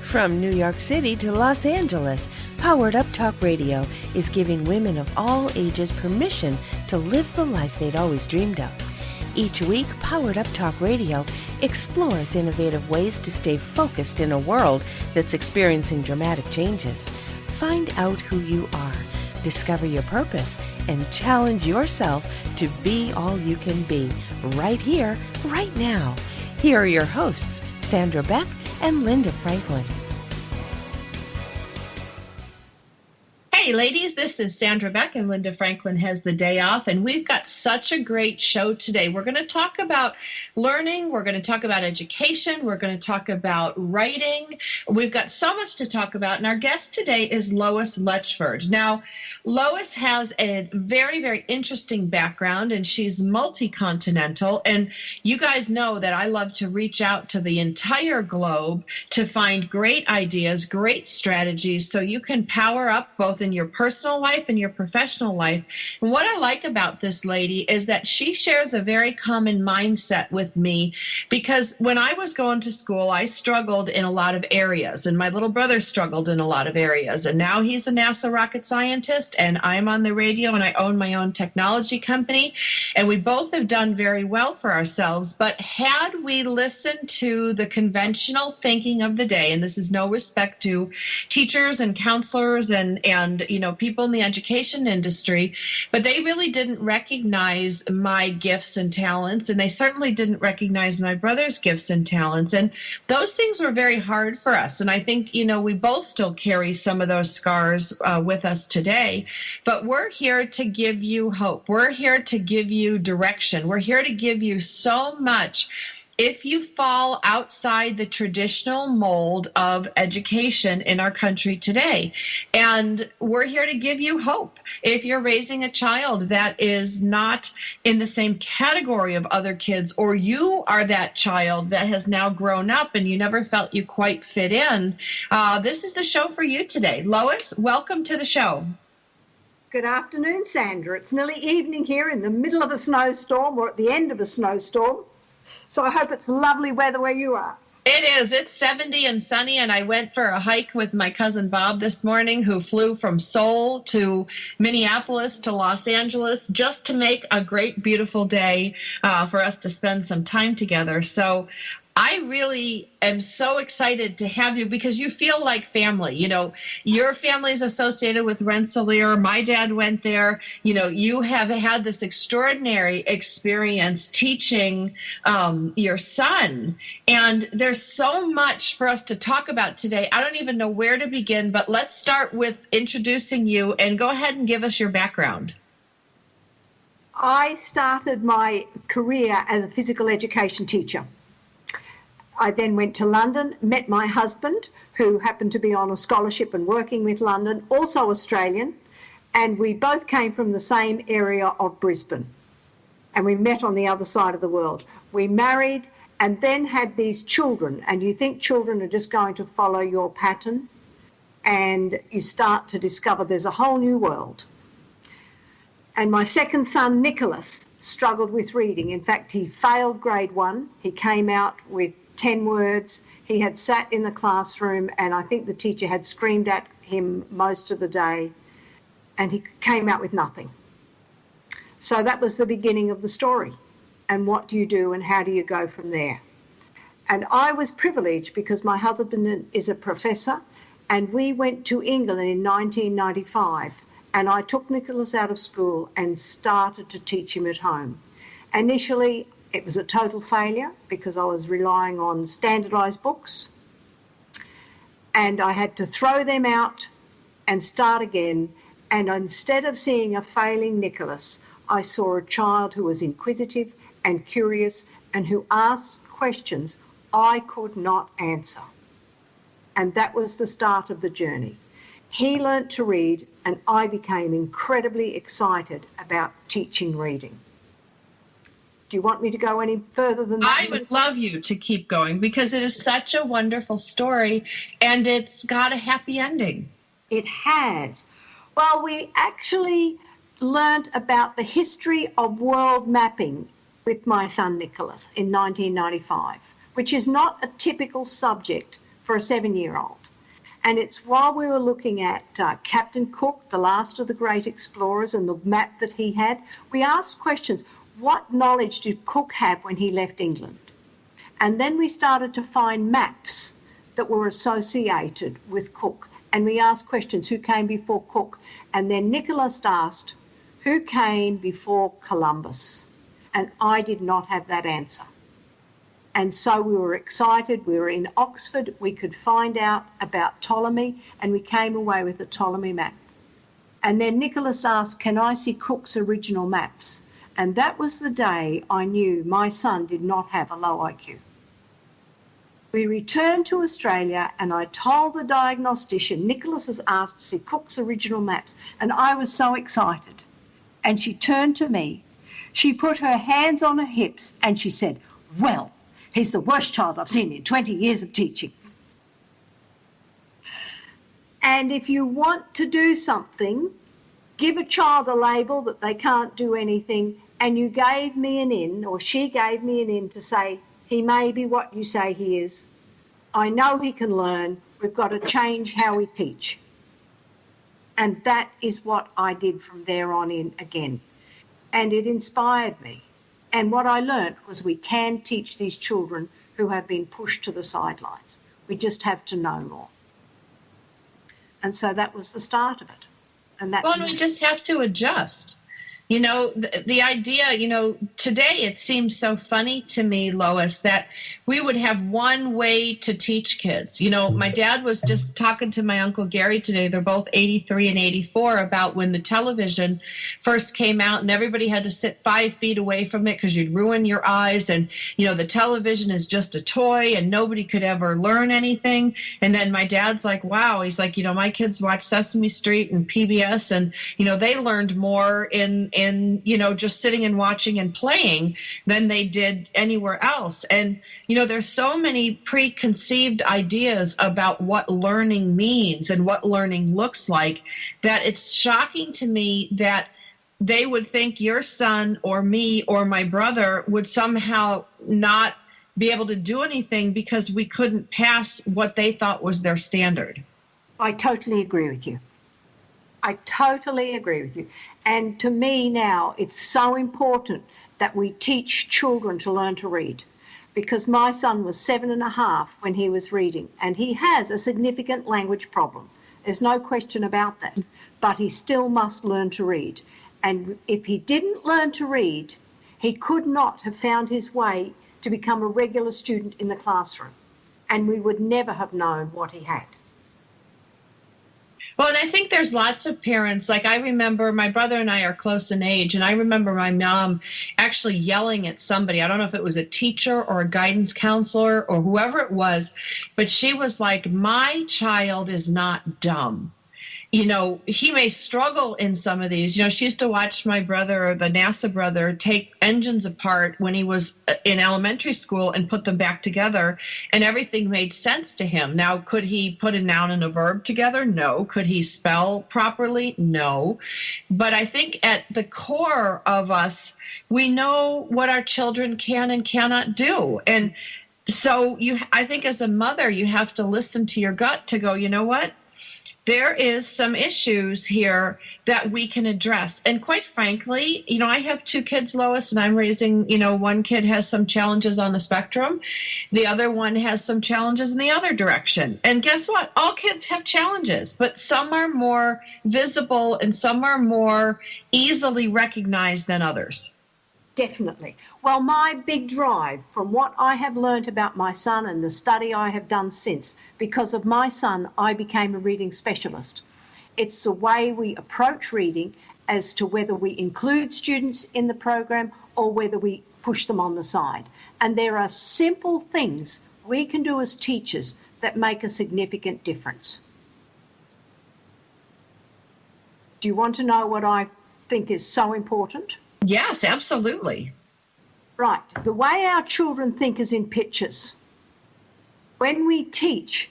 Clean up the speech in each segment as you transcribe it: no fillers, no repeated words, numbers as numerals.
From New York City to Los Angeles, Powered Up Talk Radio is giving women of all ages permission to live the life they'd always dreamed of. Each week, Powered Up Talk Radio explores innovative ways to stay focused in a world that's experiencing dramatic changes. Find out who you are, discover your purpose, and challenge yourself to be all you can be, right here, right now. Here are your hosts, Sandra Beck and Linda Franklin. Hey ladies, this is Sandra Beck, and Linda Franklin has the day off, and we've got such a great show today. We're going to talk about learning, we're going to talk about education, we're going to talk about writing. We've got so much to talk about, and our guest today is Lois Letchford. Now, Lois has a very, very interesting background, and she's multi-continental, and you guys know that I love to reach out to the entire globe to find great ideas, great strategies, so you can power up both in your personal life and your professional life. And what I like about this lady is that she shares a very common mindset with me, because when I was going to school, I struggled in a lot of areas, and my little brother struggled in a lot of areas, and now he's a NASA rocket scientist, and I'm on the radio, and I own my own technology company, and we both have done very well for ourselves. But had we listened to the conventional thinking of the day, and this is no respect to teachers and counselors and people in the education industry, but they really didn't recognize my gifts and talents, and they certainly didn't recognize my brother's gifts and talents, and those things were very hard for us. And I think, we both still carry some of those scars with us today, but we're here to give you hope. We're here to give you direction. We're here to give you so much. If you fall outside the traditional mold of education in our country today, and we're here to give you hope. If you're raising a child that is not in the same category of other kids, or you are that child that has now grown up and you never felt you quite fit in, this is the show for you today. Lois, welcome to the show. Good afternoon, Sandra. It's nearly evening here in the middle of a snowstorm, or at the end of a snowstorm. So I hope it's lovely weather where you are. It is. It's 70 and sunny, and I went for a hike with my cousin Bob this morning, who flew from Seoul to Minneapolis to Los Angeles just to make a great, beautiful day for us to spend some time together. So I really am so excited to have you, because you feel like family. Your family is associated with Rensselaer. My dad went there. You have had this extraordinary experience teaching your son. And there's so much for us to talk about today. I don't even know where to begin, but let's start with introducing you, and go ahead and give us your background. I started my career as a physical education teacher. I then went to London, met my husband, who happened to be on a scholarship and working with London, also Australian, and we both came from the same area of Brisbane, and we met on the other side of the world. We married and then had these children, and you think children are just going to follow your pattern, and you start to discover there's a whole new world. And my second son, Nicholas, struggled with reading. In fact, he failed grade 1. He came out with 10 words. He had sat in the classroom, and I think the teacher had screamed at him most of the day, and he came out with nothing. So that was the beginning of the story. And what do you do, and how do you go from there? And I was privileged because my husband is a professor, and we went to England in 1995, and I took Nicholas out of school and started to teach him at home. Initially, it was a total failure because I was relying on standardised books, and I had to throw them out and start again. And instead of seeing a failing Nicholas, I saw a child who was inquisitive and curious and who asked questions I could not answer. And that was the start of the journey. He learnt to read, and I became incredibly excited about teaching reading. Do you want me to go any further than that? I would love you to keep going, because it is such a wonderful story, and it's got a happy ending. It has. Well, we actually learnt about the history of world mapping with my son Nicholas in 1995, which is not a typical subject for a 7-year-old. And it's while we were looking at Captain Cook, the last of the great explorers, and the map that he had, we asked questions. What knowledge did Cook have when he left England? And then we started to find maps that were associated with Cook. And we asked questions, who came before Cook? And then Nicholas asked, who came before Columbus? And I did not have that answer. And so we were excited. We were in Oxford. We could find out about Ptolemy, and we came away with a Ptolemy map. And then Nicholas asked, can I see Cook's original maps? And that was the day I knew my son did not have a low IQ. We returned to Australia, and I told the diagnostician, Nicholas has asked to see Cook's original maps. And I was so excited. And she turned to me. She put her hands on her hips, and she said, well, he's the worst child I've seen in 20 years of teaching. And if you want to do something, give a child a label that they can't do anything, and you gave me an in, or she gave me an in to say, he may be what you say he is. I know he can learn. We've got to change how we teach. And that is what I did from there on in again. And it inspired me. And what I learned was we can teach these children who have been pushed to the sidelines. We just have to know more. And so that was the start of it. And we just have to adjust. You know, the idea, you know, today it seems so funny to me, Lois, that we would have one way to teach kids. You know, my dad was just talking to my Uncle Gary today. They're both 83 and 84 about when the television first came out and everybody had to sit 5 feet away from it because you'd ruin your eyes. And, you know, the television is just a toy and nobody could ever learn anything. And then my dad's like, wow, he's like, you know, my kids watch Sesame Street and PBS and, you know, they learned more in you know, just sitting and watching and playing than they did anywhere else. And, you know, there's so many preconceived ideas about what learning means and what learning looks like that it's shocking to me that they would think your son or me or my brother would somehow not be able to do anything because we couldn't pass what they thought was their standard. I totally agree with you. I totally agree with you. And to me now, it's so important that we teach children to learn to read, because my son was 7.5 when he was reading, and he has a significant language problem. There's no question about that, but he still must learn to read. And if he didn't learn to read, he could not have found his way to become a regular student in the classroom, and we would never have known what he had. Well, and I think there's lots of parents, like I remember my brother and I are close in age, and I remember my mom actually yelling at somebody. I don't know if it was a teacher or a guidance counselor or whoever it was, but she was like, my child is not dumb. You know, he may struggle in some of these. You know, she used to watch my brother, the NASA brother, take engines apart when he was in elementary school and put them back together, and everything made sense to him. Now, could he put a noun and a verb together? No. Could he spell properly? No. But I think at the core of us, we know what our children can and cannot do. And so I think as a mother, you have to listen to your gut to go, you know what? There is some issues here that we can address. And quite frankly, you know, I have 2 kids, Lois, and I'm raising, you know, one kid has some challenges on the spectrum. The other one has some challenges in the other direction. And guess what? All kids have challenges, but some are more visible and some are more easily recognized than others. Definitely. Well, my big drive from what I have learned about my son and the study I have done since, because of my son, I became a reading specialist. It's the way we approach reading as to whether we include students in the program or whether we push them on the side. And there are simple things we can do as teachers that make a significant difference. Do you want to know what I think is so important? Yes, absolutely. Right. The way our children think is in pictures. When we teach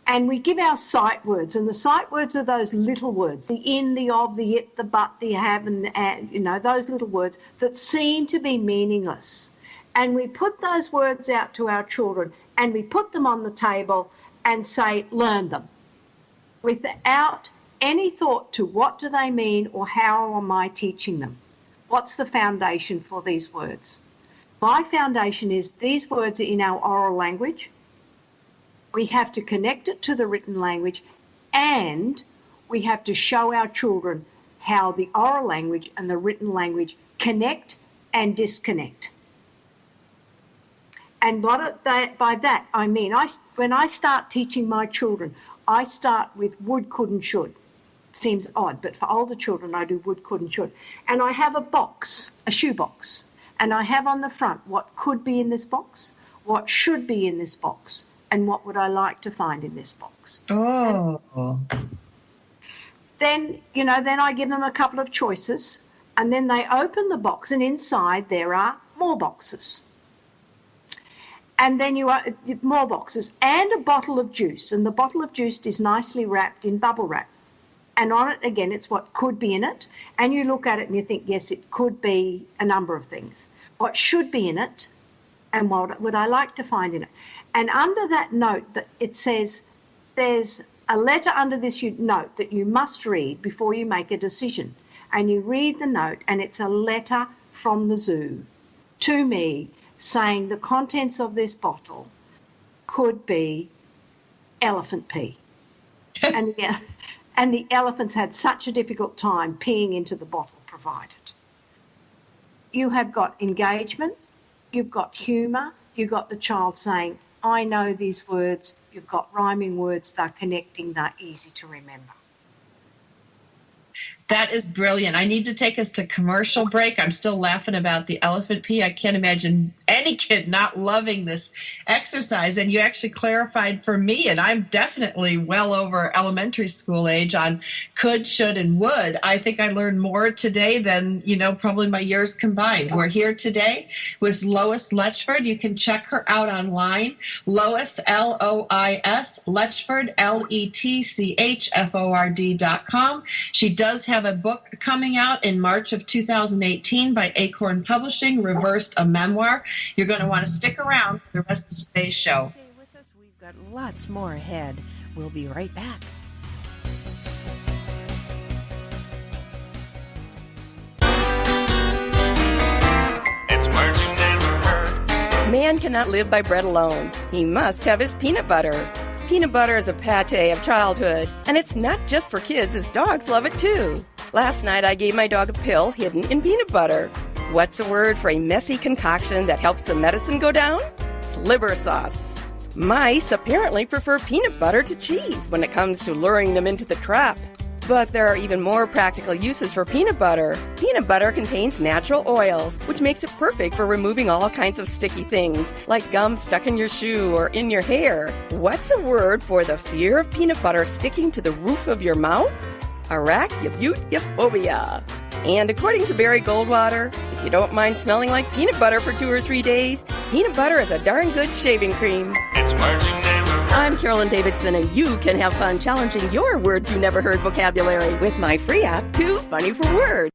and we give our sight words, and the sight words are those little words, the in, the of, the it, the but, the have, and you know, those little words that seem to be meaningless. And we put those words out to our children, and we put them on the table and say, learn them, without any thought to what do they mean or how am I teaching them? What's the foundation for these words? My foundation is these words are in our oral language. We have to connect it to the written language, and we have to show our children how the oral language and the written language connect and disconnect. And by that I mean, when I start teaching my children, I start with would, could, and should. Seems odd, but for older children, I do would, could, and should. And I have a box, a shoebox, and I have on the front what could be in this box, what should be in this box, and what would I like to find in this box. Oh. Then I give them a couple of choices, and then they open the box, and inside there are more boxes. And then more boxes and a bottle of juice, and the bottle of juice is nicely wrapped in bubble wrap. And on it, again, it's what could be in it. And you look at it and you think, yes, it could be a number of things. What should be in it and what would I like to find in it. And under that note, that it says there's a letter under this note that you must read before you make a decision. And you read the note, and it's a letter from the zoo to me saying the contents of this bottle could be elephant pee. And the elephants had such a difficult time peeing into the bottle provided. You have got engagement, you've got humour, you've got the child saying, I know these words, you've got rhyming words, they're connecting, they're easy to remember. That is brilliant. I need to take us to commercial break. I'm still laughing about the elephant pee. I can't imagine any kid not loving this exercise. And you actually clarified for me, and I'm definitely well over elementary school age, on could, should, and would. I think I learned more today than, probably my years combined. We're here today with Lois Letchford. You can check her out online. Lois, L-O-I-S, Letchford, Letchford.com. She does have a book coming out in March of 2018 by Acorn Publishing, Reversed, a Memoir. You're going to want to stick around for the rest of today's show. Stay with us. We've got lots more ahead. We'll be right back. It's words you never heard. Man cannot live by bread alone. He must have his peanut butter. Peanut butter is a pate of childhood, and it's not just for kids, as dogs love it too. Last night I gave my dog a pill hidden in peanut butter. What's a word for a messy concoction that helps the medicine go down? Sliver sauce. Mice apparently prefer peanut butter to cheese when it comes to luring them into the trap. But there are even more practical uses for peanut butter. Peanut butter contains natural oils, which makes it perfect for removing all kinds of sticky things, like gum stuck in your shoe or in your hair. What's a word for the fear of peanut butter sticking to the roof of your mouth? Arachnophobia. And according to Barry Goldwater, if you don't mind smelling like peanut butter for 2 or 3 days, peanut butter is a darn good shaving cream. It's words you never heard. I'm Carolyn Davidson, and you can have fun challenging your words you never heard vocabulary with my free app, Too Funny for Words.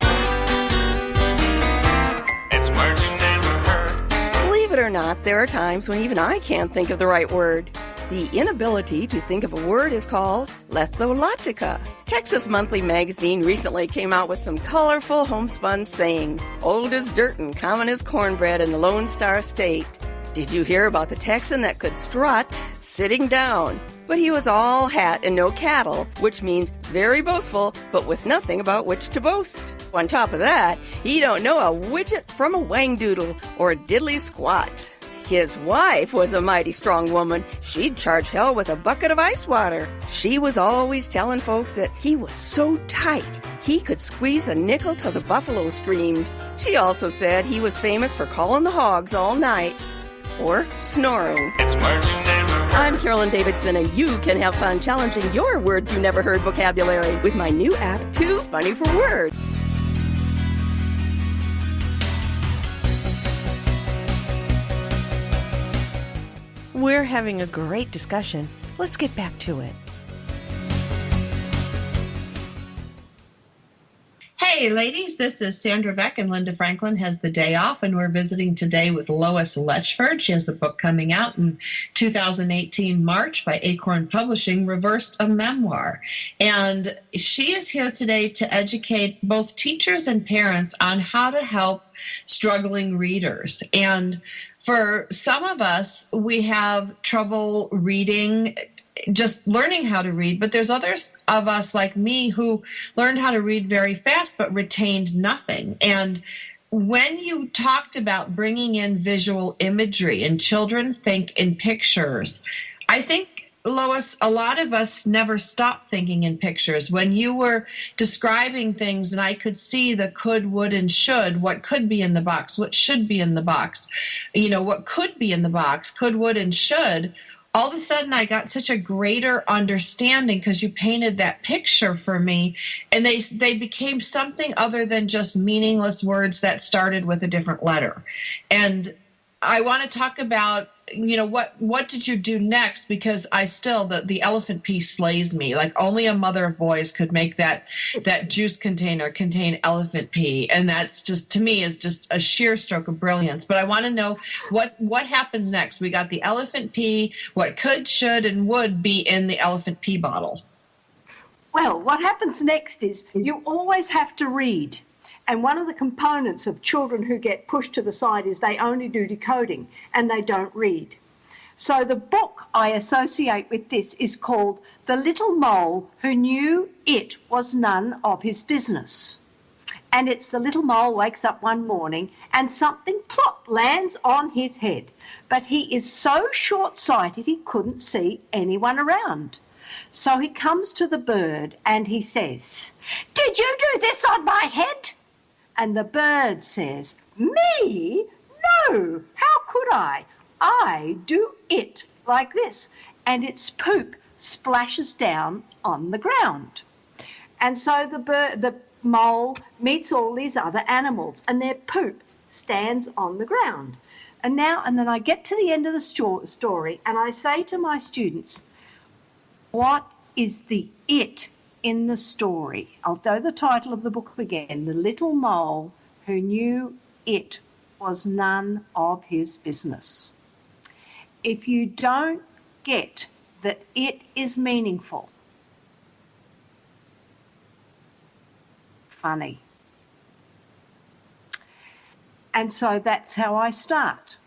It's words you never heard. Believe it or not, there are times when even I can't think of the right word. The inability to think of a word is called lethologica. Texas Monthly Magazine recently came out with some colorful homespun sayings, old as dirt and common as cornbread in the Lone Star State. Did you hear about the Texan that could strut sitting down? But he was all hat and no cattle, which means very boastful, but with nothing about which to boast. On top of that, he don't know a widget from a wangdoodle or a diddly squat. His wife was a mighty strong woman. She'd charge hell with a bucket of ice water. She was always telling folks that he was so tight, he could squeeze a nickel till the buffalo screamed. She also said he was famous for calling the hogs all night. Or snoring. It's words you never heard. I'm Carolyn Davidson, and you can have fun challenging your words you never heard vocabulary with my new app, Too Funny for Words. We're having a great discussion. Let's get back to it. Hey, Hey, ladies, this is Sandra Beck, and Linda Franklin has the day off, and we're visiting today with Lois Letchford. She has a book coming out in 2018 March by Acorn Publishing, Reversed, a Memoir. And she is here today to educate both teachers and parents on how to help struggling readers. And for some of us, we have trouble reading, just learning how to read, but there's others of us like me who learned how to read very fast but retained nothing. And when you talked about bringing in visual imagery and children think in pictures, I think, Lois, a lot of us never stop thinking in pictures. When you were describing things and I could see the could, would, and should, what could be in the box, what should be in the box, what could be in the box, could, would, and should, all of a sudden I got such a greater understanding because you painted that picture for me, and they became something other than just meaningless words that started with a different letter. And I want to talk about, what did you do next? Because I still, the elephant piece slays me. Like only a mother of boys could make that juice container contain elephant pee. And that's just, to me, is just a sheer stroke of brilliance. But I want to know what happens next. We got the elephant pee, what could, should, and would be in the elephant pee bottle. Well, what happens next is you always have to read. And one of the components of children who get pushed to the side is they only do decoding and they don't read. So the book I associate with this is called The Little Mole Who Knew It Was None of His Business. And it's the little mole wakes up one morning and something plop lands on his head. But he is so short-sighted he couldn't see anyone around. So he comes to the bird and he says, "Did you do this on my head?" And the bird says, "Me? No, how could I? I do it like this." And its poop splashes down on the ground. And so the mole meets all these other animals and their poop stands on the ground. And then I get to the end of the story and I say to my students, what is the it in the story? I'll do the title of the book again, The Little Mole Who Knew It Was None of His Business. If you don't get that it is meaningful, funny. And so that's how I start.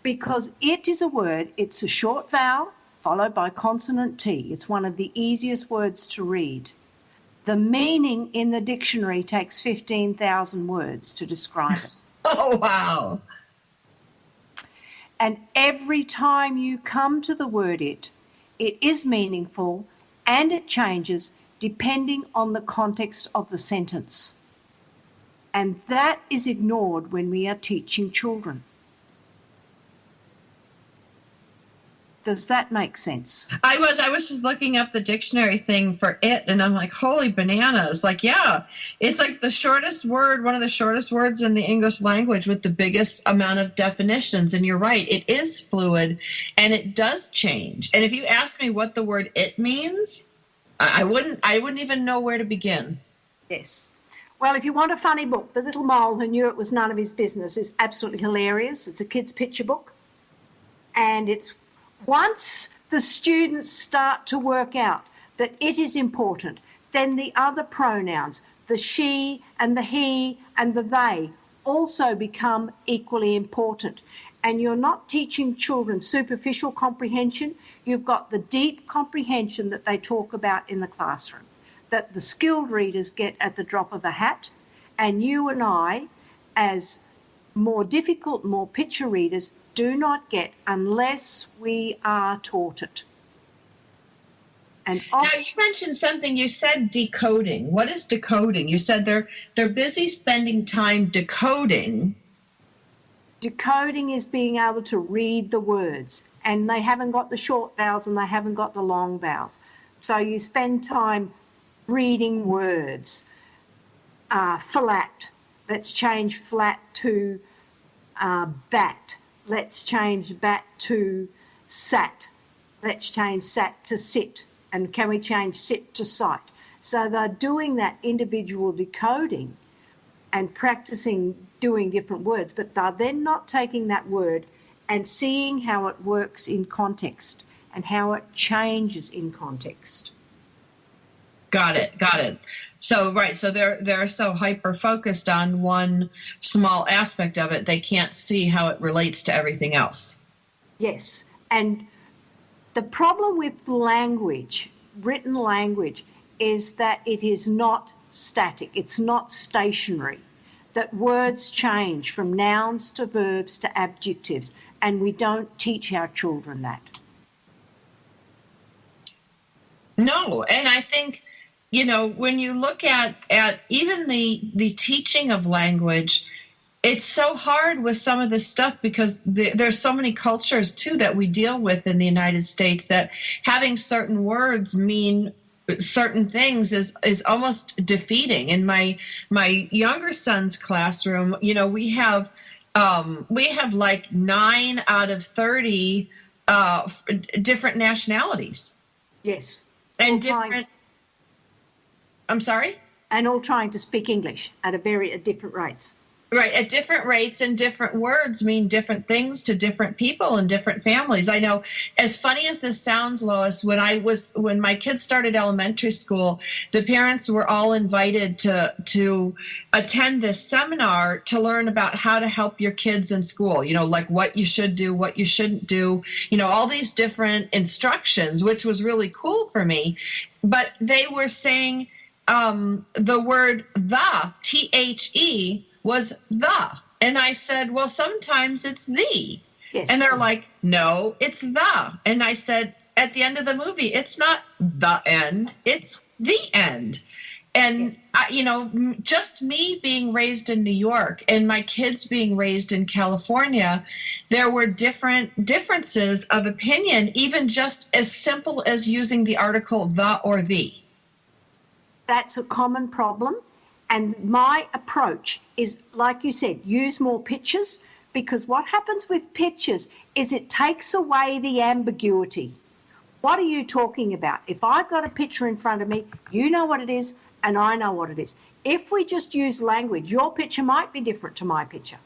Because it is a word, it's a short vowel, followed by consonant T. It's one of the easiest words to read. The meaning in the dictionary takes 15,000 words to describe it. Oh, wow. And every time you come to the word it is meaningful and it changes depending on the context of the sentence. And that is ignored when we are teaching children. Does that make sense? I was just looking up the dictionary thing for it, and I'm like, holy bananas. Like, yeah, it's like the shortest word, one of the shortest words in the English language with the biggest amount of definitions. And you're right, it is fluid, and it does change. And if you ask me what the word it means, I wouldn't even know where to begin. Yes. Well, if you want a funny book, The Little Mole Who Knew It Was None of His Business is absolutely hilarious. It's a kid's picture book, and it's once the students start to work out that it is important, then the other pronouns, the she and the he and the they, also become equally important. And you're not teaching children superficial comprehension. You've got the deep comprehension that they talk about in the classroom, that the skilled readers get at the drop of a hat, and you and I, as more difficult, more picture readers, do not get unless we are taught it. And now you mentioned something. You said decoding. What is decoding? You said they're busy spending time decoding. Decoding is being able to read the words, and they haven't got the short vowels and they haven't got the long vowels. So you spend time reading words. Flat. Let's change flat to bat. Let's change bat to sat. Let's change sat to sit. And can we change sit to sight? So they're doing that individual decoding and practicing doing different words, but they're then not taking that word and seeing how it works in context and how it changes in context. Got it. So, right, so they're so hyper-focused on one small aspect of it, they can't see how it relates to everything else. Yes, and the problem with language, written language, is that it is not static, it's not stationary, that words change from nouns to verbs to adjectives, and we don't teach our children that. No, and I think, when you look at even the teaching of language, it's so hard with some of this stuff because there's so many cultures, too, that we deal with in the United States that having certain words mean certain things is almost defeating. In my younger son's classroom, we have like 9 out of 30 different nationalities. Yes. And different. I'm sorry? And all trying to speak English at different rates. Right, at different rates, and different words mean different things to different people and different families. I know, as funny as this sounds, Lois, when my kids started elementary school, the parents were all invited to attend this seminar to learn about how to help your kids in school, like what you should do, what you shouldn't do, all these different instructions, which was really cool for me. But they were saying the word the, T-H-E, was the. And I said, well, sometimes it's the. Yes. And they're like, no, it's the. And I said, at the end of the movie, it's not the end, it's the end. And, yes. Just me being raised in New York and my kids being raised in California, there were differences of opinion, even just as simple as using the article the or the. That's a common problem. And my approach is, like you said, use more pictures, because what happens with pictures is it takes away the ambiguity. What are you talking about? If I've got a picture in front of me, you know what it is, and I know what it is. If we just use language, your picture might be different to my picture.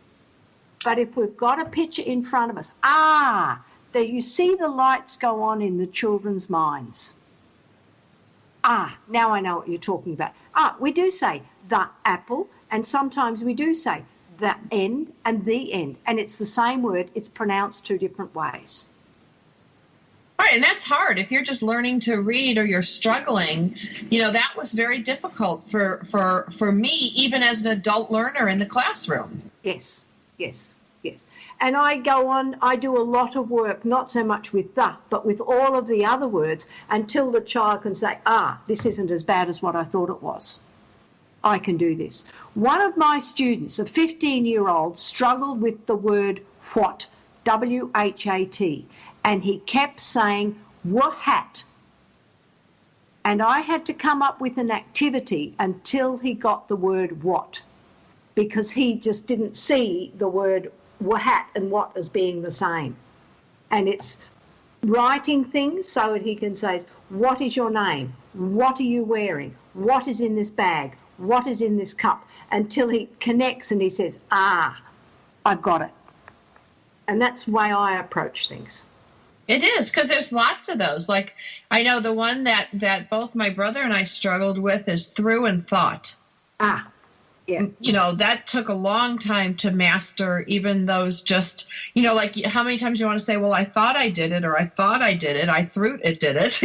But if we've got a picture in front of us, there you see the lights go on in the children's minds. Now I know what you're talking about. We do say the apple, and sometimes we do say the end and the end, and it's the same word, it's pronounced 2 different ways. Right, and that's hard. If you're just learning to read or you're struggling, that was very difficult for me, even as an adult learner in the classroom. Yes. And I go on, I do a lot of work, not so much with the, but with all of the other words, until the child can say, this isn't as bad as what I thought it was. I can do this. One of my students, a 15-year-old, struggled with the word what, W-H-A-T, and he kept saying, what? And I had to come up with an activity until he got the word what, because he just didn't see the word what and what as being the same. And it's writing things so that he can say, what is your name? What are you wearing? What is in this bag? What is in this cup? Until he connects and he says, I've got it. And that's the way I approach things. It is, because there's lots of those. Like, I know the one that both my brother and I struggled with is through and thought. Yeah. That took a long time to master, even those just, like how many times you want to say, well, I thought I did it, or I thought I did it, I threw it did it.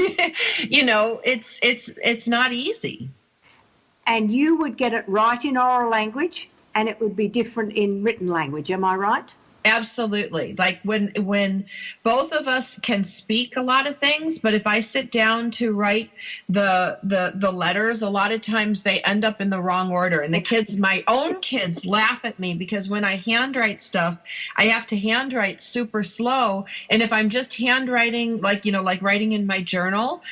It's not easy. And you would get it right in oral language, and it would be different in written language. Am I right? Absolutely. Like when both of us can speak a lot of things, but if I sit down to write the letters, a lot of times they end up in the wrong order. And my own kids laugh at me because when I handwrite stuff, I have to handwrite super slow. And if I'm just handwriting, like writing in my journal,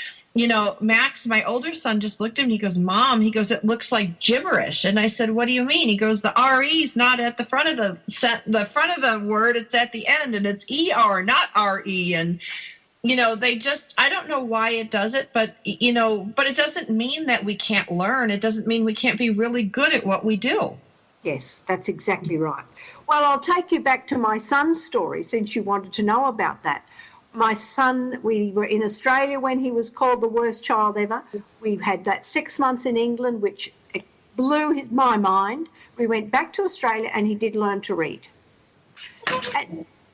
Max, my older son, just looked at me. He goes, Mom, it looks like gibberish. And I said, what do you mean? He goes, the R-E-'s not at the front of the front of the word. It's at the end, and it's E-R, not R-E. And they just, I don't know why it does it, but it doesn't mean that we can't learn. It doesn't mean we can't be really good at what we do. Yes, that's exactly right. Well, I'll take you back to my son's story since you wanted to know about that. My son, we were in Australia when he was called the worst child ever. We had that 6 months in England, which blew my mind. We went back to Australia and he did learn to read.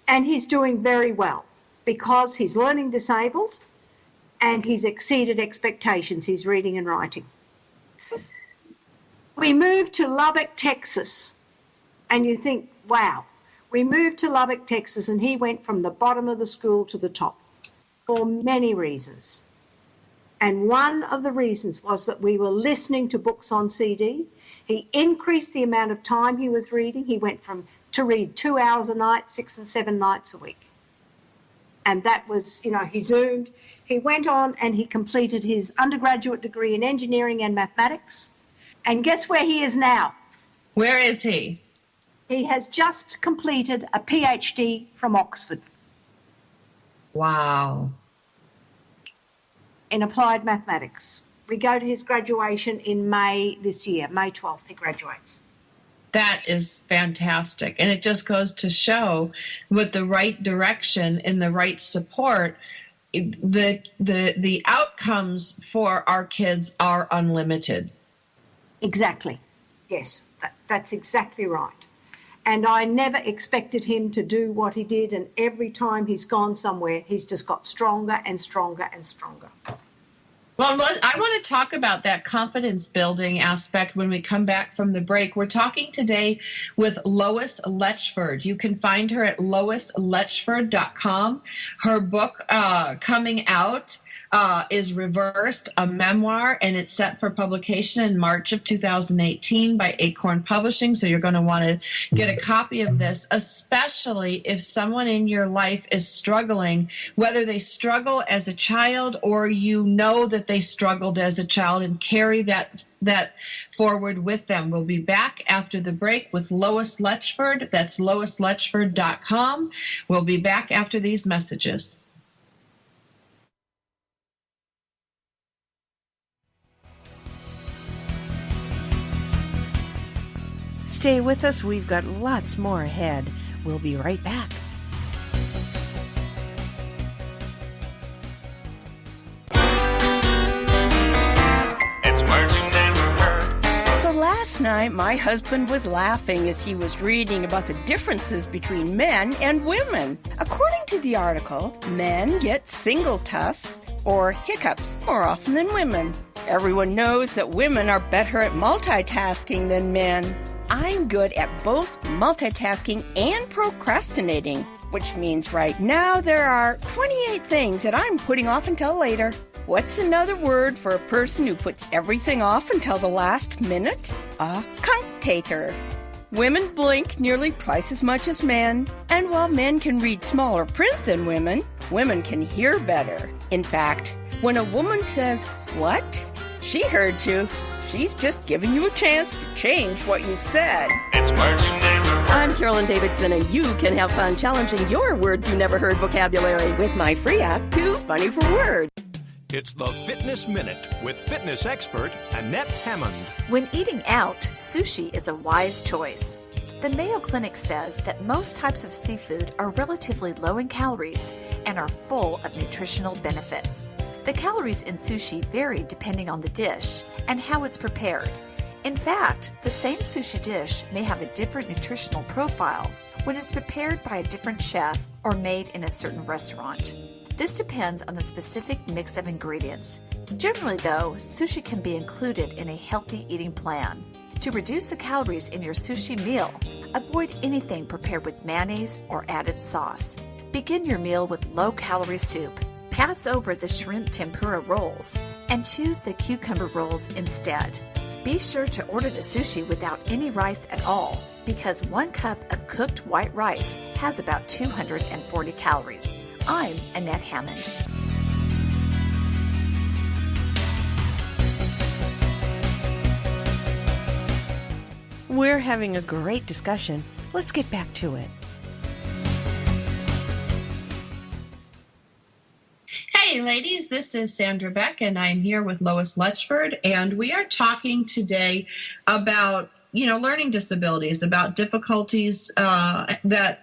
And he's doing very well because he's learning disabled and he's exceeded expectations. He's reading and writing. We moved to Lubbock, Texas, and you think, wow. We moved to Lubbock, Texas, and he went from the bottom of the school to the top for many reasons. And one of the reasons was that we were listening to books on CD. He increased the amount of time he was reading. He went to read 2 hours a night, 6 and 7 nights a week. And that was, he zoomed. He went on and he completed his undergraduate degree in engineering and mathematics. And guess where he is now? Where is he? He has just completed a PhD from Oxford. Wow. In applied mathematics. We go to his graduation in May this year. May 12th, he graduates. That is fantastic. And it just goes to show with the right direction and the right support, the outcomes for our kids are unlimited. Exactly. Yes, that's exactly right. And I never expected him to do what he did. And every time he's gone somewhere, he's just got stronger and stronger and stronger. Well, I want to talk about that confidence building aspect when we come back from the break. We're talking today with Lois Letchford. You can find her at loisletchford.com. Her book coming out is Reversed, a memoir, and it's set for publication in March of 2018 by Acorn Publishing. So you're going to want to get a copy of this, especially if someone in your life is struggling, whether they struggle as a child or that they struggled as a child, and carry that forward with them. We'll be back after the break with Lois Letchford. That's loisletchford.com. We'll be back after these messages. Stay with us. We've got lots more ahead. We'll be right back. It's words you never heard. So last night, my husband was laughing as he was reading about the differences between men and women. According to the article, men get single tusks or hiccups more often than women. Everyone knows that women are better at multitasking than men. I'm good at both multitasking and procrastinating, which means right now there are 28 things that I'm putting off until later. What's another word for a person who puts everything off until the last minute? A cunctator. Women blink nearly twice as much as men, and while men can read smaller print than women, women can hear better. In fact, when a woman says, "What?" she heard you. She's just giving you a chance to change what you said. It's words you never heard. I'm Carolyn Davidson, and you can have fun challenging your words you never heard vocabulary with my free app, Too Funny for Words. It's the Fitness Minute with fitness expert Annette Hammond. When eating out, sushi is a wise choice. The Mayo Clinic says that most types of seafood are relatively low in calories and are full of nutritional benefits. The calories in sushi vary depending on the dish and how it's prepared. In fact, the same sushi dish may have a different nutritional profile when it's prepared by a different chef or made in a certain restaurant. This depends on the specific mix of ingredients. Generally, though, sushi can be included in a healthy eating plan. To reduce the calories in your sushi meal, avoid anything prepared with mayonnaise or added sauce. Begin your meal with low-calorie soup. Pass over the shrimp tempura rolls and choose the cucumber rolls instead. Be sure to order the sushi without any rice at all, because 1 cup of cooked white rice has about 240 calories. I'm Annette Hammond. We're having a great discussion. Let's get back to it. Hey, ladies, this is Sandra Beck, and I'm here with Lois Letchford, and we are talking today about, learning disabilities, about difficulties that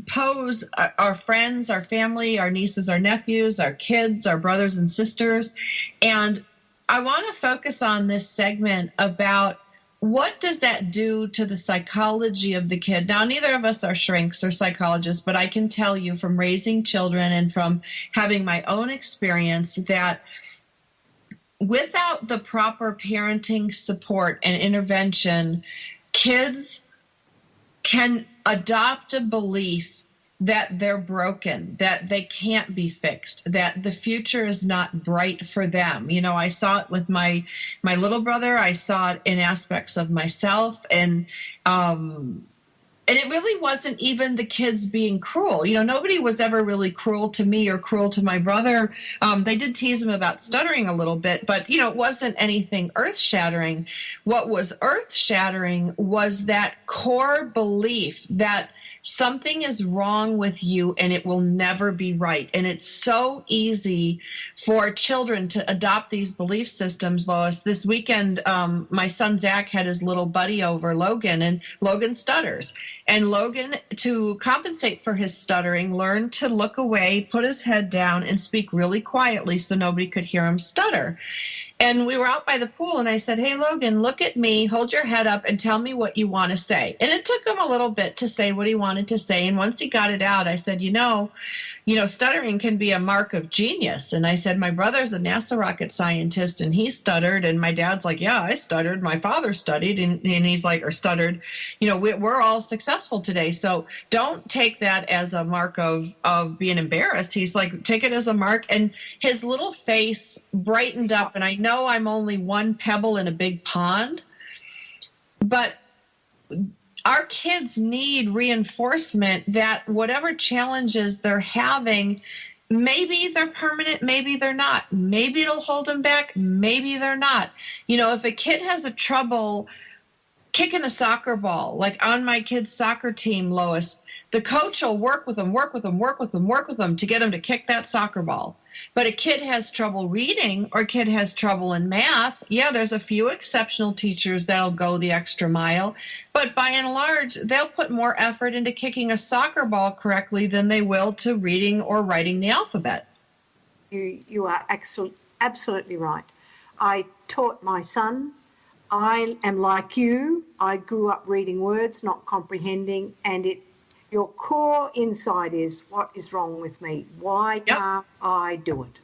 pose our friends, our family, our nieces, our nephews, our kids, our brothers and sisters. And I want to focus on this segment about what does that do to the psychology of the kid? Now, neither of us are shrinks or psychologists, but I can tell you from raising children and from having my own experience that without the proper parenting support and intervention, kids can adopt a belief that they're broken, that they can't be fixed, that the future is not bright for them. I saw it with my little brother. I saw it in aspects of myself, and it really wasn't even the kids being cruel. Nobody was ever really cruel to me or cruel to my brother. They did tease him about stuttering a little bit, but, it wasn't anything earth-shattering. What was earth-shattering was that core belief that something is wrong with you and it will never be right. And it's so easy for children to adopt these belief systems, Lois. This weekend, my son Zach had his little buddy over, Logan, and Logan stutters. And Logan, to compensate for his stuttering, learned to look away, put his head down, and speak really quietly so nobody could hear him stutter. And we were out by the pool, and I said, hey, Logan, look at me, hold your head up, and tell me what you want to say. And it took him a little bit to say what he wanted to say. And once he got it out, I said, stuttering can be a mark of genius. And I said, my brother's a NASA rocket scientist, and he stuttered. And my dad's like, yeah, I stuttered. My father studied, and he's like, or stuttered. We're all successful today. So don't take that as a mark of being embarrassed. He's like, take it as a mark. And his little face brightened up. And I know I'm only one pebble in a big pond, but our kids need reinforcement that whatever challenges they're having, maybe they're permanent, maybe they're not. Maybe it'll hold them back, maybe they're not. If a kid has a trouble kicking a soccer ball, like on my kid's soccer team, Lois, the coach will work with them to get them to kick that soccer ball. But a kid has trouble reading or a kid has trouble in math. Yeah, there's a few exceptional teachers that'll go the extra mile. But by and large, they'll put more effort into kicking a soccer ball correctly than they will to reading or writing the alphabet. You are absolutely right. I taught my son. I am like you. I grew up reading words, not comprehending, and your core inside is, what is wrong with me? Why can't I do it?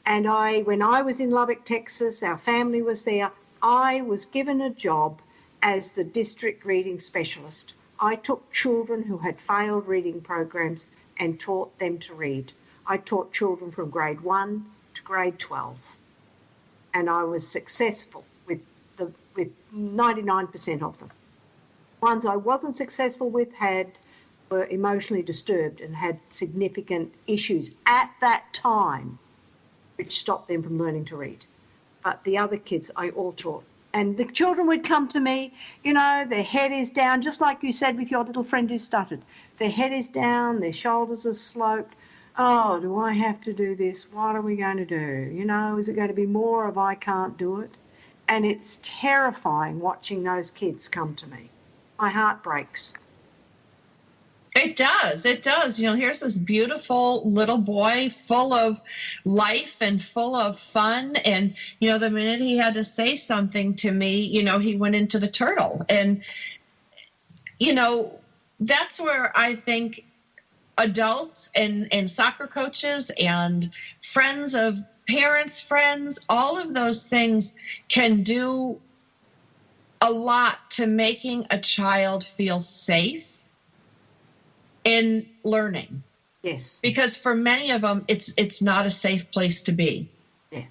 And when I was in Lubbock, Texas, our family was there, I was given a job as the district reading specialist. I took children who had failed reading programs and taught them to read. I taught children from grade 1 to grade 12. And I was successful with 99% of them. Ones I wasn't successful with were emotionally disturbed and had significant issues at that time, which stopped them from learning to read. But the other kids I all taught. And the children would come to me, their head is down, just like you said with your little friend who stuttered. Their head is down, their shoulders are sloped. Oh, do I have to do this? What are we going to do? Is it going to be more of I can't do it? And it's terrifying watching those kids come to me. My heart breaks. It does. Here's this beautiful little boy full of life and full of fun. And, the minute he had to say something to me, he went into the turtle. And, that's where I think adults and soccer coaches and friends of parents, friends, all of those things can do a lot to making a child feel safe in learning. Yes. Because for many of them, it's not a safe place to be. Yeah.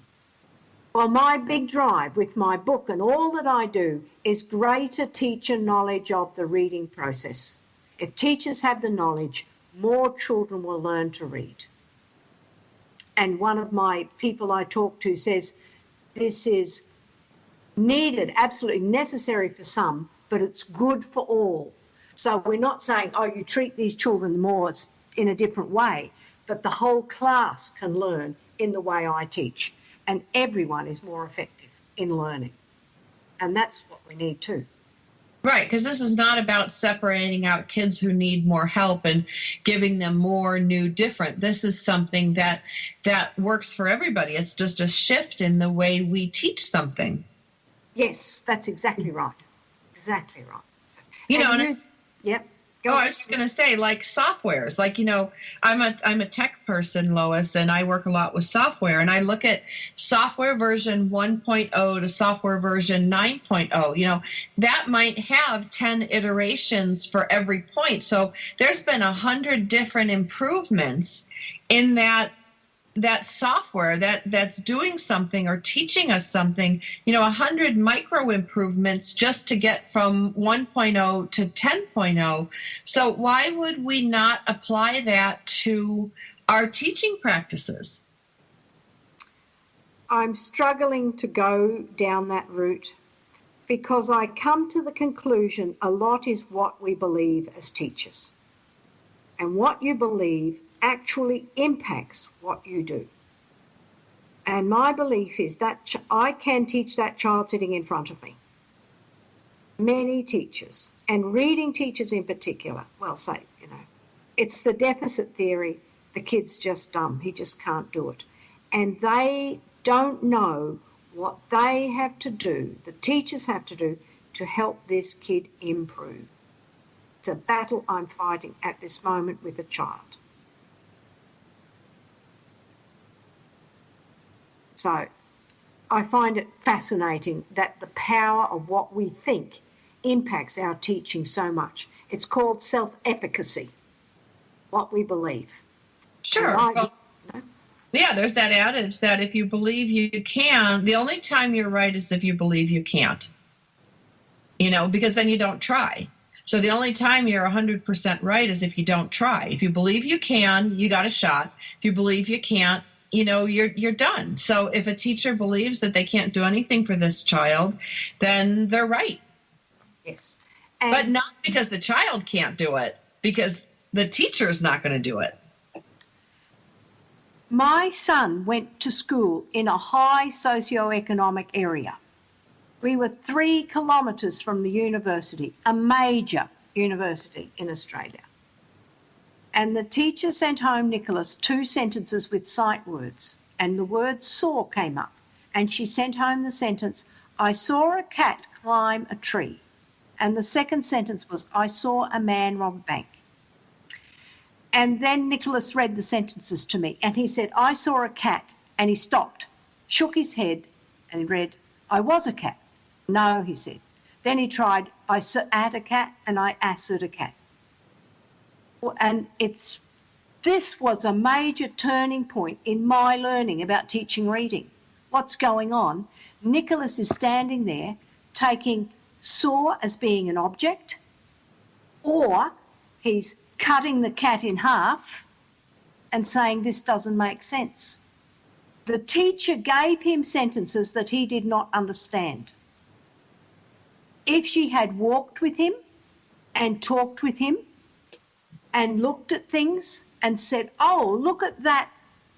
Well, my big drive with my book and all that I do is greater teacher knowledge of the reading process. If teachers have the knowledge, more children will learn to read. And one of my people I talk to says, this is needed, absolutely necessary for some, but it's good for all. So we're not saying, you treat these children more in a different way, but the whole class can learn in the way I teach, and everyone is more effective in learning. And that's what we need too. Right, because this is not about separating out kids who need more help and giving them more new, different. This is something that works for everybody. It's just a shift in the way we teach something. Yes, that's exactly right. Exactly right. Yep. I was just going to say, like softwares, like, I'm a tech person, Lois, and I work a lot with software, and I look at software version 1.0 to software version 9.0. That might have 10 iterations for every point. So there's been 100 different improvements in that software that's doing something or teaching us something, 100 micro improvements just to get from 1.0 to 10.0. So why would we not apply that to our teaching practices? I'm struggling to go down that route because I come to the conclusion a lot is what we believe as teachers. And what you believe actually impacts what you do. And my belief is that I can teach that child sitting in front of me. Many teachers, and reading teachers in particular, it's the deficit theory. The kid's just dumb. He just can't do it. And they don't know what they have to do, the teachers have to do, to help this kid improve. It's a battle I'm fighting at this moment with a child. So I find it fascinating that the power of what we think impacts our teaching so much. It's called self-efficacy, what we believe. Sure. Yeah, there's that adage that if you believe you can, the only time you're right is if you believe you can't, because then you don't try. So the only time you're 100% right is if you don't try. If you believe you can, you got a shot. If you believe you can't, you're done. So if a teacher believes that they can't do anything for this child, then they're right. Yes. But not because the child can't do it, because the teacher is not going to do it. My son went to school in a high socioeconomic area. We were 3 kilometres from the university, a major university in Australia. And the teacher sent home Nicholas 2 sentences with sight words, and the word saw came up. And she sent home the sentence, I saw a cat climb a tree. And the second sentence was, I saw a man rob a bank. And then Nicholas read the sentences to me, and he said, I saw a cat, and he stopped, shook his head, and read, I was a cat. No, he said. Then he tried, I at a cat, and I assed a cat. And this was a major turning point in my learning about teaching reading. What's going on? Nicholas is standing there taking saw as being an object, or he's cutting the cat in half and saying this doesn't make sense. The teacher gave him sentences that he did not understand. If she had walked with him and talked with him and looked at things and said, oh, look at that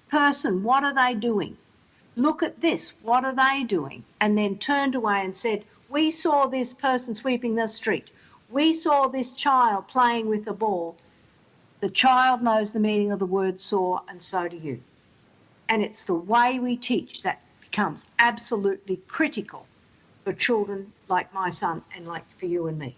person, what are they doing? Look at this, what are they doing? And then turned away and said, we saw this person sweeping the street. We saw this child playing with a ball. The child knows the meaning of the word saw, and so do you. And it's the way we teach that becomes absolutely critical for children like my son and like for you and me.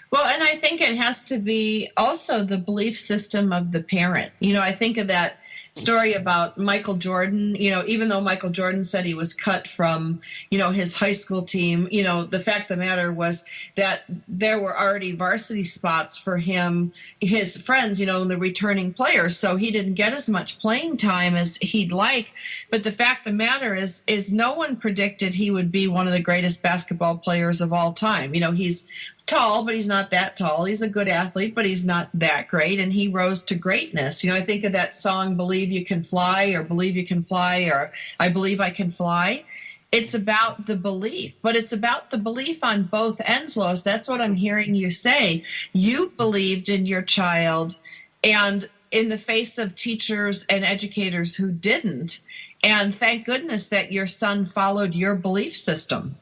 Well, and I think it has to be also the belief system of the parent. I think of that story about Michael Jordan, even though Michael Jordan said he was cut from, his high school team, the fact of the matter was that there were already varsity spots for him, his friends, the returning players. So he didn't get as much playing time as he'd like. But the fact of the matter is no one predicted he would be one of the greatest basketball players of all time. He's tall, but he's not that tall. He's a good athlete, but he's not that great, and he rose to greatness. I think of that song, Believe You Can Fly, or Believe You Can Fly, or I Believe I Can Fly. It's about the belief, but it's about the belief on both ends, Lois. That's what I'm hearing you say. You believed in your child, and in the face of teachers and educators who didn't. And thank goodness that your son followed your belief system.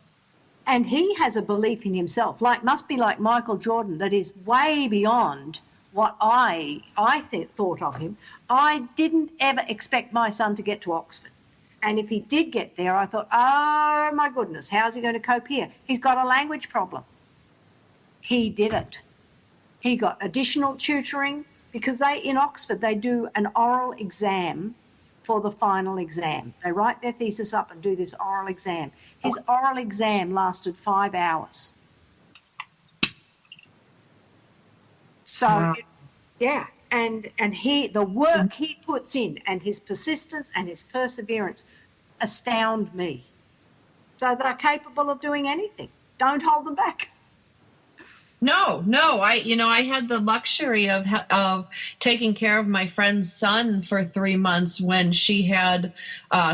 And he has a belief in himself, must be like Michael Jordan, that is way beyond what I thought of him. I didn't ever expect my son to get to Oxford. And if he did get there, I thought, oh, my goodness, how's he going to cope here? He's got a language problem. He did it. He got additional tutoring because in Oxford, they do an oral exam for the final exam. They write their thesis up and do this oral exam. His oral exam lasted 5 hours. So, wow. Yeah, and the work he puts in and his persistence and his perseverance astound me. So they're capable of doing anything. Don't hold them back. No. I had the luxury of taking care of my friend's son for 3 months when she had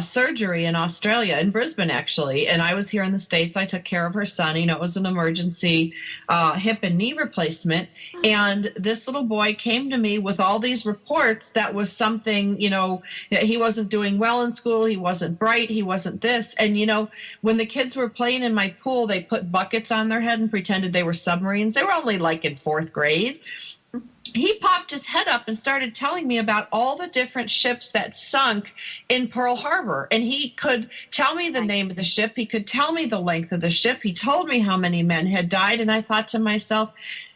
surgery in Australia, in Brisbane, actually. And I was here in the States. I took care of her son. It was an emergency hip and knee replacement. And this little boy came to me with all these reports that was something, he wasn't doing well in school. He wasn't bright. He wasn't this. And, when the kids were playing in my pool, they put buckets on their head and pretended they were submarines. They were only like in 4th grade. He popped his head up and started telling me about all the different ships that sunk in Pearl Harbor. And he could tell me the name of the ship. He could tell me the length of the ship. He told me how many men had died. And I thought to myself,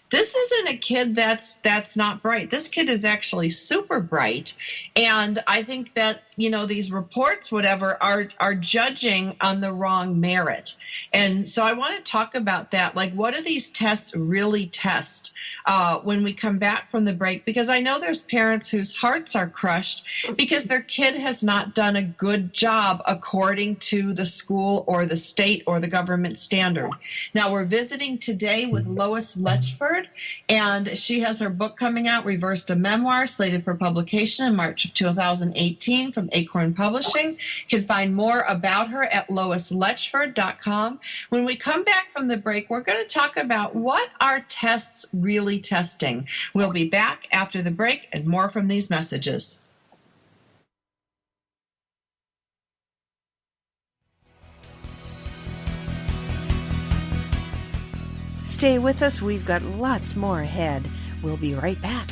this isn't a kid that's not bright. This kid is actually super bright. And I think that, these reports, whatever, are judging on the wrong merit. And so I want to talk about that. Like, what do these tests really test when we come back from the break? Because I know there's parents whose hearts are crushed because their kid has not done a good job according to the school or the state or the government standard. Now, we're visiting today with Lois Letchford, and she has her book coming out, Reversed a Memoir, slated for publication in March of 2018 from Acorn Publishing. You can find more about her at loisletchford.com. When we come back from the break, we're going to talk about what are tests really testing. We'll be back after the break and more from these messages. Stay with us. We've got lots more ahead. We'll be right back.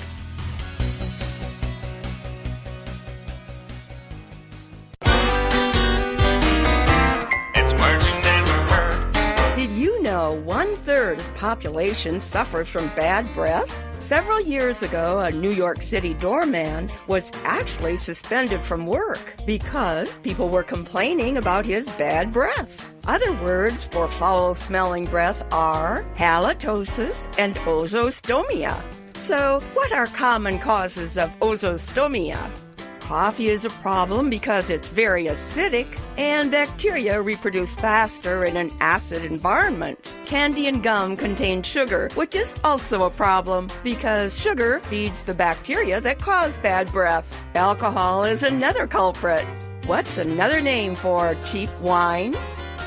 It's words you never heard. Did you know 1/3 of the population suffers from bad breath? Several years ago, a New York City doorman was actually suspended from work because people were complaining about his bad breath. Other words for foul-smelling breath are halitosis and ozostomia. So, what are common causes of ozostomia? Coffee is a problem because it's very acidic, and bacteria reproduce faster in an acid environment. Candy and gum contain sugar, which is also a problem because sugar feeds the bacteria that cause bad breath. Alcohol is another culprit. What's another name for cheap wine?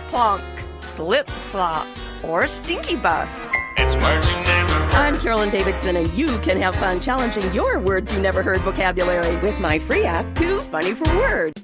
Plonk, slip slop, or stinky bus. It's words you never heard. I'm Carolyn Davidson, and you can have fun challenging your words you never heard vocabulary with my free app, Too Funny for Words.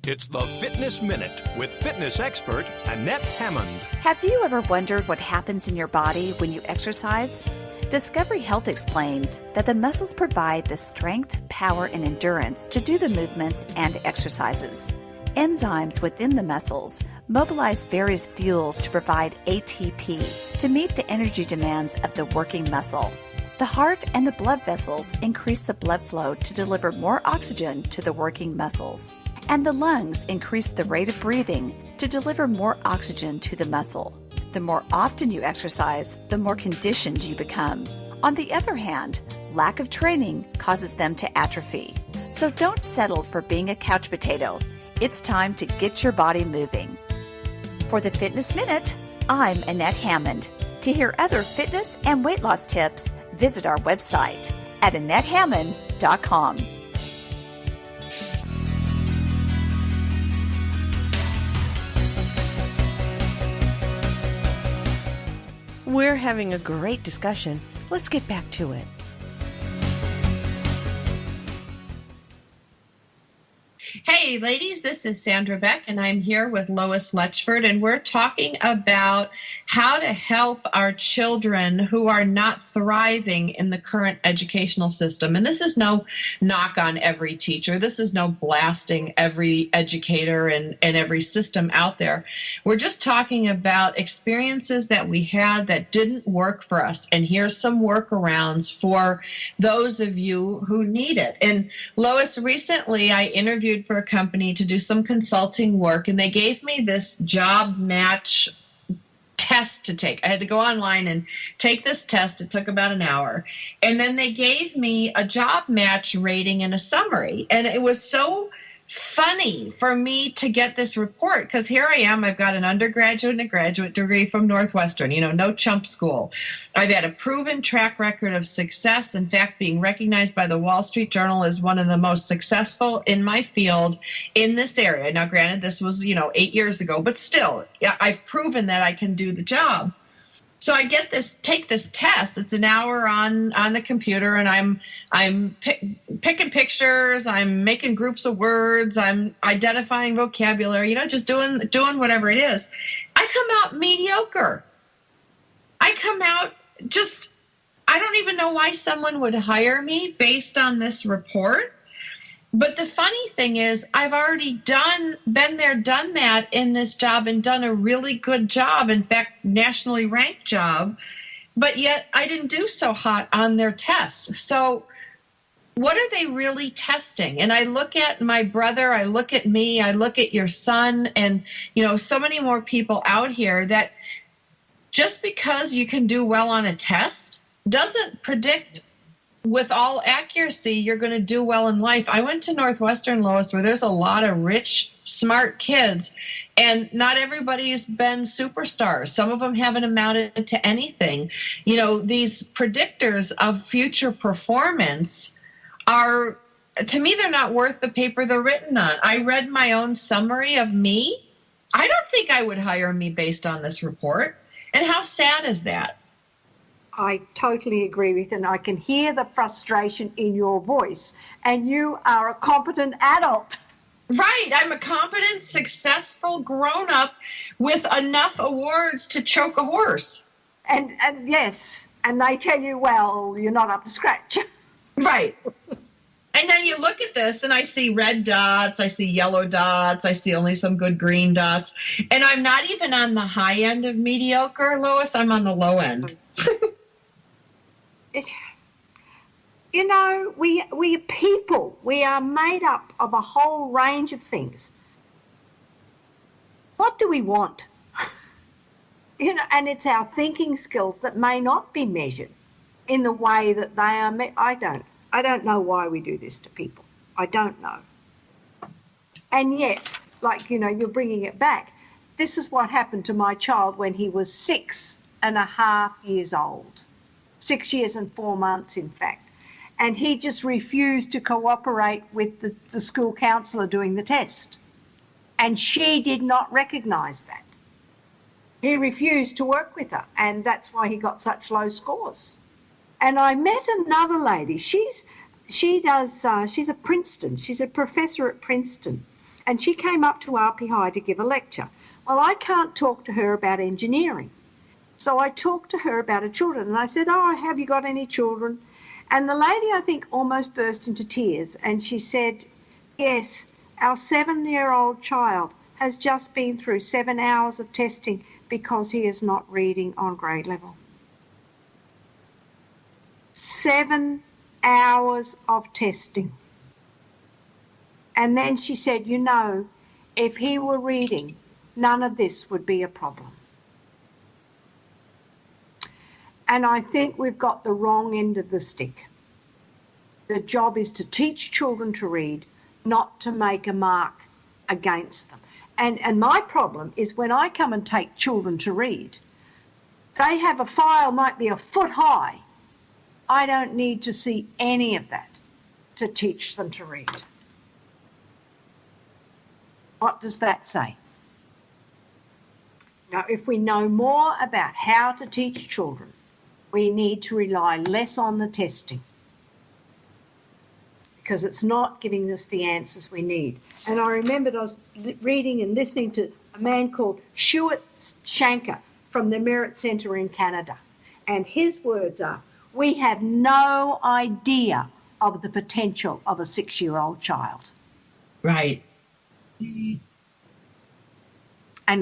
It's the Fitness Minute with fitness expert Annette Hammond. Have you ever wondered what happens in your body when you exercise? Discovery Health explains that the muscles provide the strength, power, and endurance to do the movements and exercises. Enzymes within the muscles mobilize various fuels to provide ATP to meet the energy demands of the working muscle. The heart and the blood vessels increase the blood flow to deliver more oxygen to the working muscles. And the lungs increase the rate of breathing to deliver more oxygen to the muscle. The more often you exercise, the more conditioned you become. On the other hand, lack of training causes them to atrophy. So don't settle for being a couch potato. It's time to get your body moving. For the Fitness Minute, I'm Annette Hammond. To hear other fitness and weight loss tips, visit our website at AnnetteHammond.com. We're having a great discussion. Let's get back to it. Hey, ladies, this is Sandra Beck, and I'm here with Lois Letchford, and we're talking about how to help our children who are not thriving in the current educational system. And this is no knock on every teacher. This is no blasting every educator and every system out there. We're just talking about experiences that we had that didn't work for us. And here's some workarounds for those of you who need it. And Lois, recently I interviewed for a company to do some consulting work, and they gave me this job match test to take. I had to go online and take this test. It took about an hour. And then they gave me a job match rating and a summary. And it was so funny for me to get this report, because here I am. I've got an undergraduate and a graduate degree from Northwestern, no chump school. I've had a proven track record of success, in fact, being recognized by the Wall Street Journal as one of the most successful in my field in this area. Now, granted, this was, 8 years ago, but still, I've proven that I can do the job. So I take this test. It's an hour on the computer, and I'm picking pictures. I'm making groups of words. I'm identifying vocabulary. Just doing whatever it is. I come out mediocre. I come out I don't even know why someone would hire me based on this report. But the funny thing is, I've already been there, done that in this job, and done a really good job, in fact, nationally ranked job, but yet I didn't do so hot on their test. So what are they really testing? And I look at my brother, I look at me, I look at your son, and, so many more people out here that just because you can do well on a test doesn't predict with all accuracy you're going to do well in life. I went to Northwestern, Lois, where there's a lot of rich, smart kids, and not everybody's been superstars. Some of them haven't amounted to anything. These predictors of future performance are, to me, they're not worth the paper they're written on. I read my own summary of me. I don't think I would hire me based on this report. And how sad is that? I totally agree with you, and I can hear the frustration in your voice. And you are a competent adult. Right. I'm a competent, successful grown-up with enough awards to choke a horse. And yes, and they tell you, well, you're not up to scratch. Right. And then you look at this, and I see red dots, I see yellow dots, I see only some good green dots. And I'm not even on the high end of mediocre, Lois. I'm on the low end. We are people. We are made up of a whole range of things. What do we want? And it's our thinking skills that may not be measured in the way that they are. I don't know why we do this to people. I don't know. And yet, you're bringing it back. This is what happened to my child when he was 6.5 years old. 6 years and 4 months, in fact. And he just refused to cooperate with the school counsellor doing the test. And she did not recognise that. He refused to work with her, and that's why he got such low scores. And I met another lady. She's a Princeton. She's a professor at Princeton. And she came up to RP High to give a lecture. Well, I can't talk to her about engineering. So I talked to her about her children, and I said, have you got any children? And the lady, I think, almost burst into tears, and she said, yes, our 7-year-old child has just been through 7 hours of testing because he is not reading on grade level. 7 hours of testing. And then she said, if he were reading, none of this would be a problem. And I think we've got the wrong end of the stick. The job is to teach children to read, not to make a mark against them. And my problem is when I come and take children to read, they have a file might be a foot high. I don't need to see any of that to teach them to read. What does that say? Now, if we know more about how to teach children, we need to rely less on the testing. because it's not giving us the answers we need. And I remembered I was reading and listening to a man called Stuart Shanker from the Merit Centre in Canada. And his words are, we have no idea of the potential of a 6-year-old child. Right. And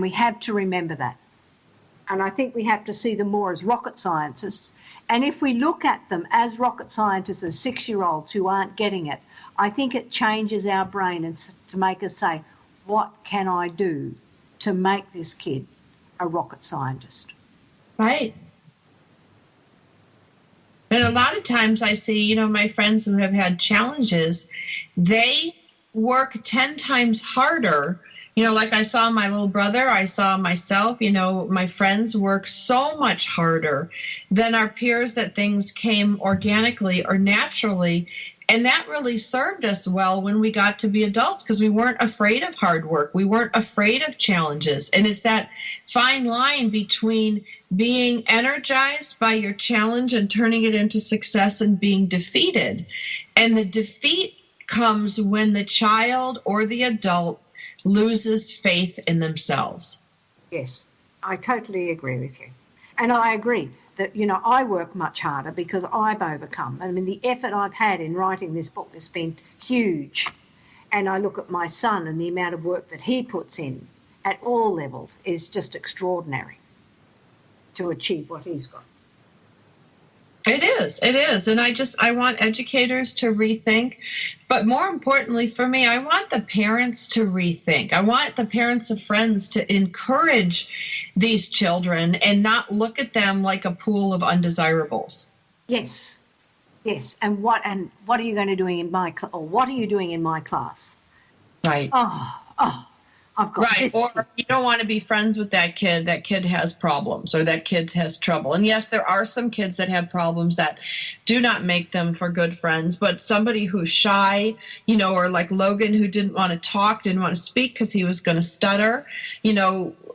we have to remember that. And I think we have to see them more as rocket scientists. And if we look at them as rocket scientists, as 6-year-olds who aren't getting it, I think it changes our brain and to make us say, what can I do to make this kid a rocket scientist? Right. And a lot of times I see, my friends who have had challenges, they work 10 times harder. Like I saw my little brother, I saw myself, my friends work so much harder than our peers that things came organically or naturally. And that really served us well when we got to be adults because we weren't afraid of hard work. We weren't afraid of challenges. And it's that fine line between being energized by your challenge and turning it into success and being defeated. And the defeat comes when the child or the adult loses faith in themselves. Yes, I totally agree with you. And I agree that, I work much harder because I've overcome. I mean, the effort I've had in writing this book has been huge. And I look at my son and the amount of work that he puts in at all levels is just extraordinary to achieve what he's got. It is. And I want educators to rethink. But more importantly for me, I want the parents to rethink. I want the parents of friends to encourage these children and not look at them like a pool of undesirables. Yes. And what are you going to do in my class? Or what are you doing in my class? Right. Oh, I've got right. this. Or you don't want to be friends with that kid. That kid has problems or that kid has trouble. And yes, there are some kids that have problems that do not make them for good friends. But somebody who's shy, or like Logan who didn't want to talk, didn't want to speak because he was going to stutter,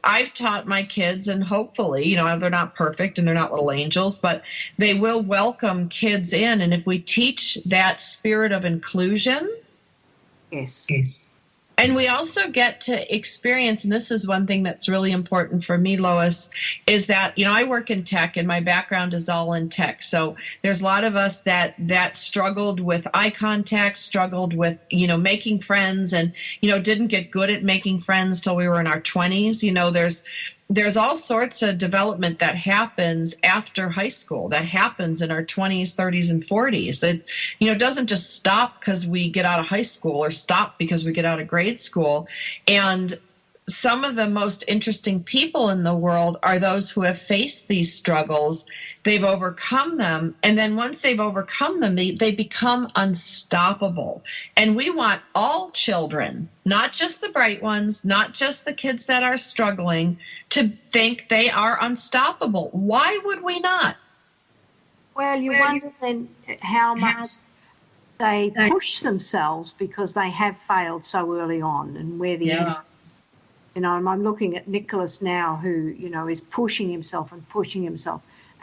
I've taught my kids, and hopefully, they're not perfect and they're not little angels, but they will welcome kids in. And if we teach that spirit of inclusion. Yes. And we also get to experience, and this is one thing that's really important for me, Lois, is that, I work in tech and my background is all in tech. So there's a lot of us that struggled with eye contact, struggled with, making friends and, didn't get good at making friends till we were in our 20s. There's all sorts of development that happens after high school, that happens in our 20s, 30s, and 40s. It doesn't just stop because we get out of high school or stop because we get out of grade school. And some of the most interesting people in the world are those who have faced these struggles. They've overcome them. And then once they've overcome them, they become unstoppable. And we want all children, not just the bright ones, not just the kids that are struggling, to think they are unstoppable. Why would we not? Well, you wonder then how much they push themselves because they have failed so early on and where the end is. I'm looking at Nicholas now who, is pushing himself.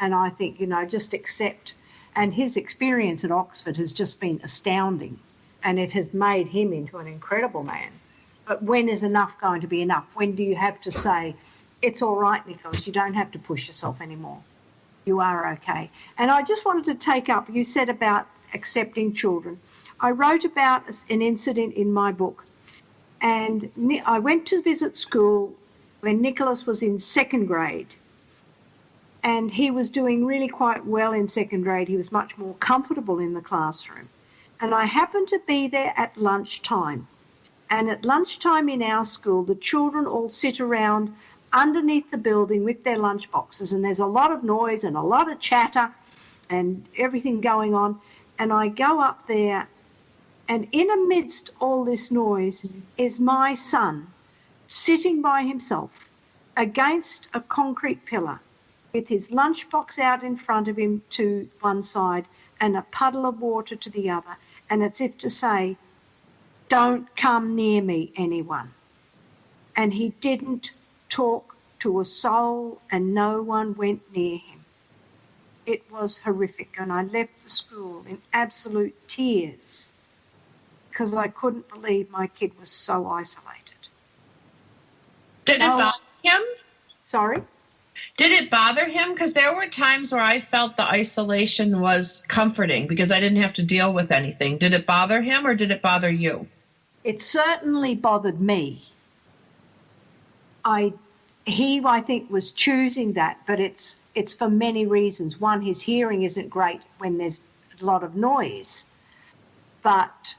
And I think, just accept. And his experience at Oxford has just been astounding. And it has made him into an incredible man. But when is enough going to be enough? When do you have to say, it's all right, Nicholas, you don't have to push yourself anymore. You are okay. And I just wanted to take up, you said about accepting children. I wrote about an incident in my book. And I went to visit school when Nicholas was in second grade. And he was doing really quite well in second grade. He was much more comfortable in the classroom. And I happened to be there at lunchtime. And at lunchtime in our school, the children all sit around underneath the building with their lunch boxes. And there's a lot of noise and a lot of chatter and everything going on. And I go up there, and in amidst all this noise is my son sitting by himself against a concrete pillar with his lunchbox out in front of him to one side and a puddle of water to the other. And it's as if to say, don't come near me, anyone. And he didn't talk to a soul and no one went near him. It was horrific. And I left the school in absolute tears because I couldn't believe my kid was so isolated. Did it bother him? Sorry? Did it bother him? Because there were times where I felt the isolation was comforting because I didn't have to deal with anything. Did it bother him or did it bother you? It certainly bothered me. He, I think, was choosing that, but it's for many reasons. One, his hearing isn't great when there's a lot of noise. But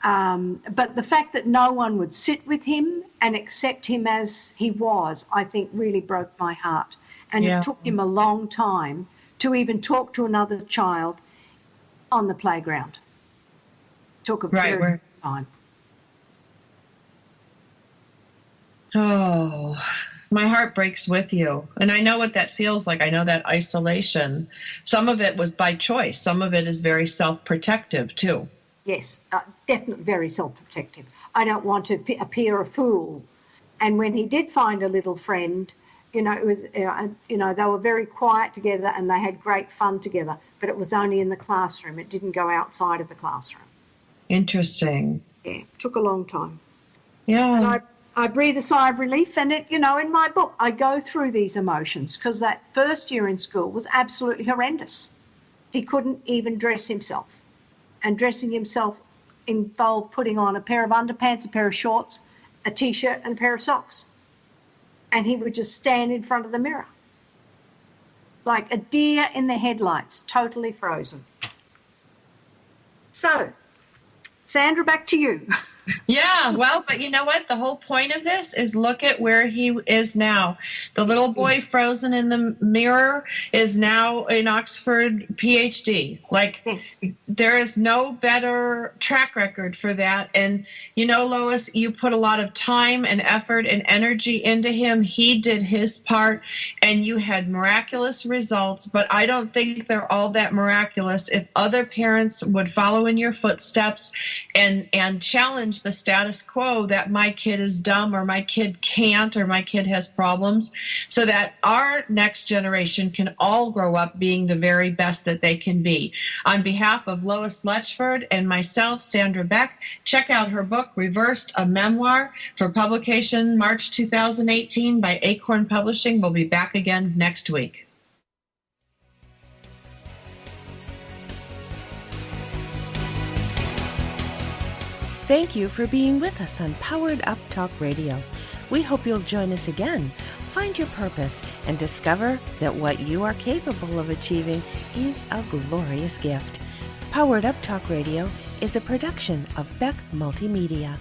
the fact that no one would sit with him and accept him as he was, I think really broke my heart. And It took him a long time to even talk to another child on the playground. It took a very long time. Oh, my heart breaks with you. And I know what that feels like. I know that isolation. Some of it was by choice. Some of it is very self-protective too. Yes, definitely very self-protective. I don't want to appear a fool. And when he did find a little friend, it was, they were very quiet together and they had great fun together, but it was only in the classroom. It didn't go outside of the classroom. Interesting. Yeah, it took a long time. Yeah. And I breathe a sigh of relief, and in my book, I go through these emotions because that first year in school was absolutely horrendous. He couldn't even dress himself. And dressing himself involved putting on a pair of underpants, a pair of shorts, a T-shirt and a pair of socks. And he would just stand in front of the mirror like a deer in the headlights, totally frozen. So, Sandra, back to you. Yeah, well, but you know what? The whole point of this is look at where he is now. The little boy frozen in the mirror is now in Oxford PhD. Yes. There is no better track record for that. And, Lois, you put a lot of time and effort and energy into him. He did his part, and you had miraculous results. But I don't think they're all that miraculous. If other parents would follow in your footsteps and challenge the status quo that my kid is dumb or my kid can't or my kid has problems, so that our next generation can all grow up being the very best that they can be. On behalf of Lois Letchford and myself, Sandra Beck, check out her book, Reversed, a Memoir, for publication March 2018 by Acorn Publishing. We'll be back again next week. Thank you for being with us on Powered Up Talk Radio. We hope you'll join us again. Find your purpose and discover that what you are capable of achieving is a glorious gift. Powered Up Talk Radio is a production of Beck Multimedia.